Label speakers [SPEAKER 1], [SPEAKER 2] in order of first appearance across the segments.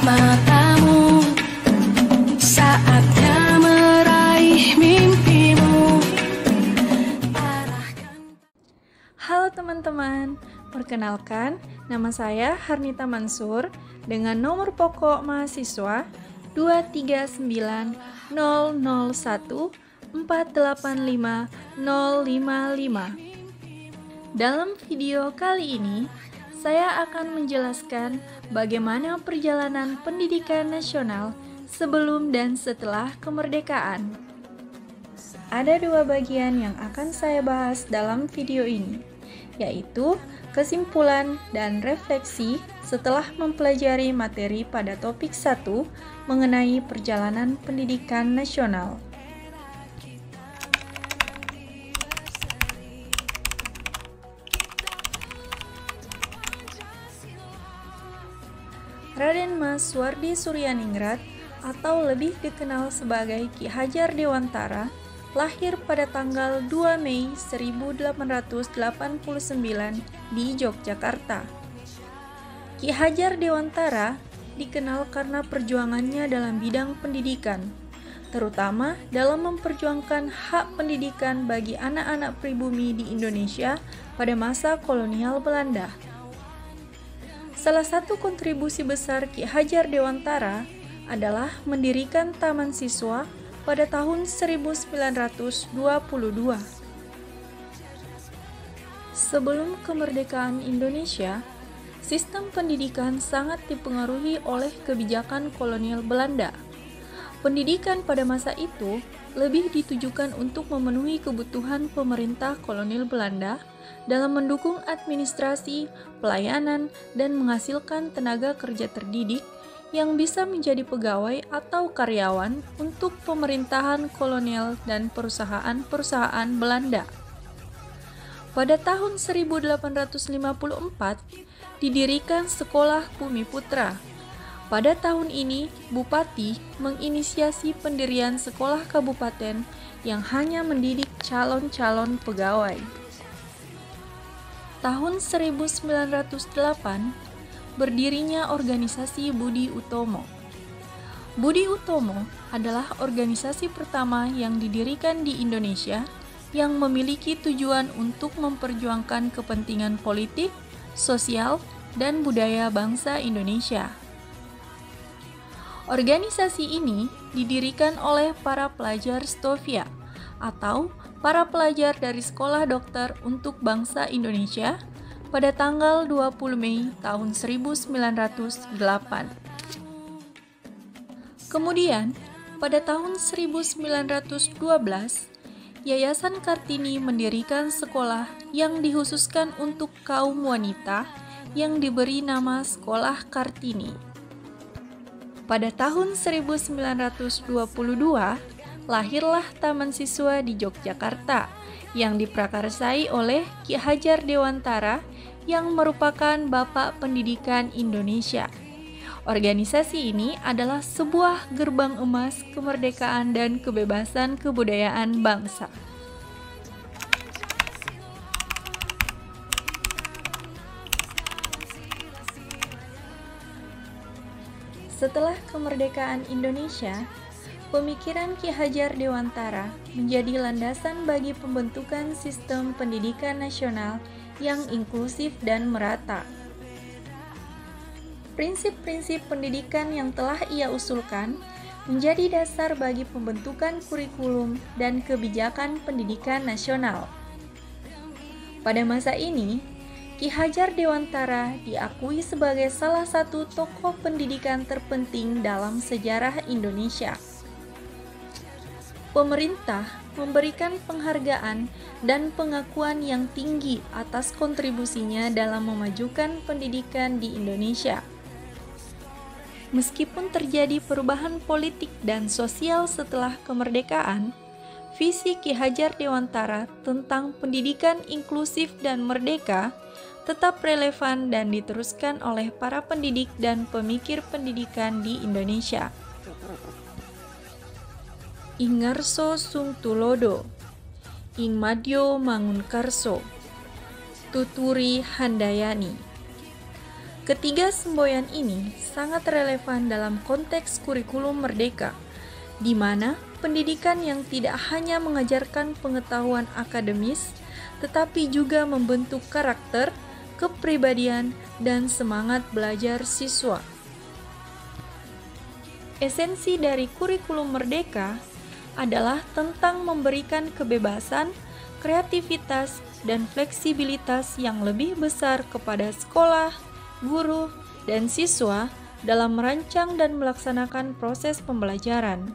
[SPEAKER 1] matamu, saatnya meraih mimpimu.
[SPEAKER 2] Halo teman-teman, perkenalkan nama saya Harnita Mansur dengan nomor pokok mahasiswa 23900148505. Dalam video kali ini, saya akan menjelaskan bagaimana perjalanan pendidikan nasional sebelum dan setelah kemerdekaan. Ada dua bagian yang akan saya bahas dalam video ini, yaitu kesimpulan dan refleksi setelah mempelajari materi pada topik 1 mengenai perjalanan pendidikan nasional. Raden Mas Wardi Suryaningrat atau lebih dikenal sebagai Ki Hajar Dewantara lahir pada tanggal 2 Mei 1889 di Yogyakarta. Ki Hajar Dewantara dikenal karena perjuangannya dalam bidang pendidikan, terutama dalam memperjuangkan hak pendidikan bagi anak-anak pribumi di Indonesia pada masa kolonial Belanda. Salah satu kontribusi besar Ki Hajar Dewantara adalah mendirikan Taman Siswa pada tahun 1922. Sebelum kemerdekaan Indonesia, sistem pendidikan sangat dipengaruhi oleh kebijakan kolonial Belanda. Pendidikan pada masa itu lebih ditujukan untuk memenuhi kebutuhan pemerintah kolonial Belanda dalam mendukung administrasi, pelayanan, dan menghasilkan tenaga kerja terdidik yang bisa menjadi pegawai atau karyawan untuk pemerintahan kolonial dan perusahaan-perusahaan Belanda. Pada tahun 1854, didirikan Sekolah Bumi Putra. Pada tahun ini, Bupati menginisiasi pendirian sekolah kabupaten yang hanya mendidik calon-calon pegawai. Tahun 1908, berdirinya organisasi Budi Utomo. Budi Utomo adalah organisasi pertama yang didirikan di Indonesia yang memiliki tujuan untuk memperjuangkan kepentingan politik, sosial, dan budaya bangsa Indonesia. Organisasi ini didirikan oleh para pelajar Stovia atau para pelajar dari Sekolah Dokter untuk Bangsa Indonesia pada tanggal 20 Mei tahun 1908. Kemudian, pada tahun 1912, Yayasan Kartini mendirikan sekolah yang dikhususkan untuk kaum wanita yang diberi nama Sekolah Kartini. Pada tahun 1922, lahirlah Taman Siswa di Yogyakarta yang diprakarsai oleh Ki Hajar Dewantara yang merupakan Bapak Pendidikan Indonesia. Organisasi ini adalah sebuah gerbang emas kemerdekaan dan kebebasan kebudayaan bangsa. Setelah kemerdekaan Indonesia, pemikiran Ki Hajar Dewantara menjadi landasan bagi pembentukan sistem pendidikan nasional yang inklusif dan merata. Prinsip-prinsip pendidikan yang telah ia usulkan menjadi dasar bagi pembentukan kurikulum dan kebijakan pendidikan nasional. Pada masa ini, Ki Hajar Dewantara diakui sebagai salah satu tokoh pendidikan terpenting dalam sejarah Indonesia. Pemerintah memberikan penghargaan dan pengakuan yang tinggi atas kontribusinya dalam memajukan pendidikan di Indonesia. Meskipun terjadi perubahan politik dan sosial setelah kemerdekaan, visi Ki Hajar Dewantara tentang pendidikan inklusif dan merdeka tetap relevan dan diteruskan oleh para pendidik dan pemikir pendidikan di Indonesia. Ingarso Sungtulodo, Ing Madyo Mangunkarso, Tuturi Handayani. Ketiga semboyan ini sangat relevan dalam konteks kurikulum merdeka, di mana pendidikan yang tidak hanya mengajarkan pengetahuan akademis, tetapi juga membentuk karakter, kepribadian, dan semangat belajar siswa. Esensi dari kurikulum merdeka adalah tentang memberikan kebebasan, kreativitas, dan fleksibilitas yang lebih besar kepada sekolah, guru, dan siswa dalam merancang dan melaksanakan proses pembelajaran.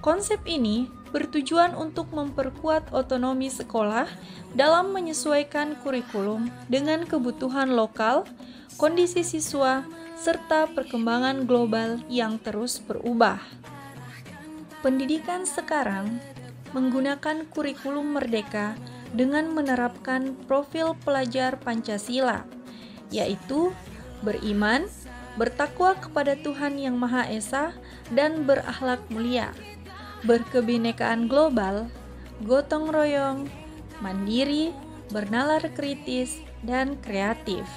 [SPEAKER 2] Konsep ini bertujuan untuk memperkuat otonomi sekolah dalam menyesuaikan kurikulum dengan kebutuhan lokal, kondisi siswa, serta perkembangan global yang terus berubah. Pendidikan sekarang menggunakan kurikulum merdeka dengan menerapkan profil pelajar Pancasila, yaitu beriman, bertakwa kepada Tuhan Yang Maha Esa, dan berakhlak mulia, berkebinekaan global, gotong royong, mandiri, bernalar kritis, dan kreatif.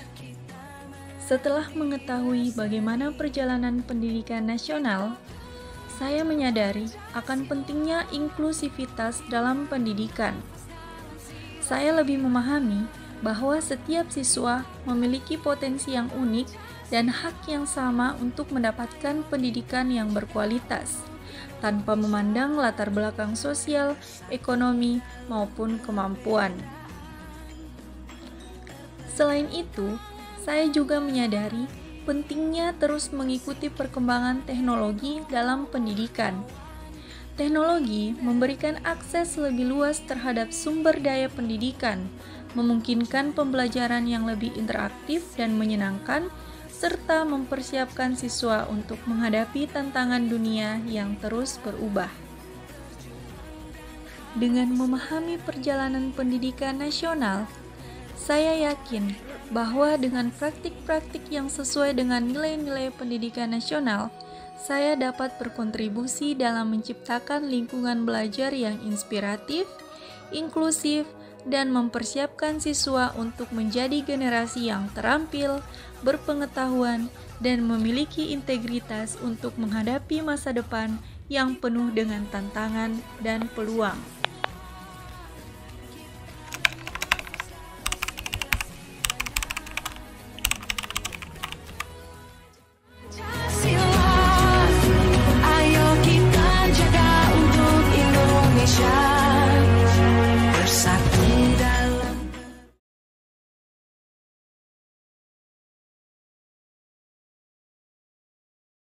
[SPEAKER 2] Setelah mengetahui bagaimana perjalanan pendidikan nasional, saya menyadari akan pentingnya inklusivitas dalam pendidikan. Saya lebih memahami bahwa setiap siswa memiliki potensi yang unik dan hak yang sama untuk mendapatkan pendidikan yang berkualitas, tanpa memandang latar belakang sosial, ekonomi, maupun kemampuan. Selain itu, saya juga menyadari pentingnya terus mengikuti perkembangan teknologi dalam pendidikan. Teknologi memberikan akses lebih luas terhadap sumber daya pendidikan, memungkinkan pembelajaran yang lebih interaktif dan menyenangkan, serta mempersiapkan siswa untuk menghadapi tantangan dunia yang terus berubah. Dengan memahami perjalanan pendidikan nasional, saya yakin bahwa dengan praktik-praktik yang sesuai dengan nilai-nilai pendidikan nasional, saya dapat berkontribusi dalam menciptakan lingkungan belajar yang inspiratif, inklusif, dan mempersiapkan siswa untuk menjadi generasi yang terampil, berpengetahuan, dan memiliki integritas untuk menghadapi masa depan yang penuh dengan tantangan dan peluang.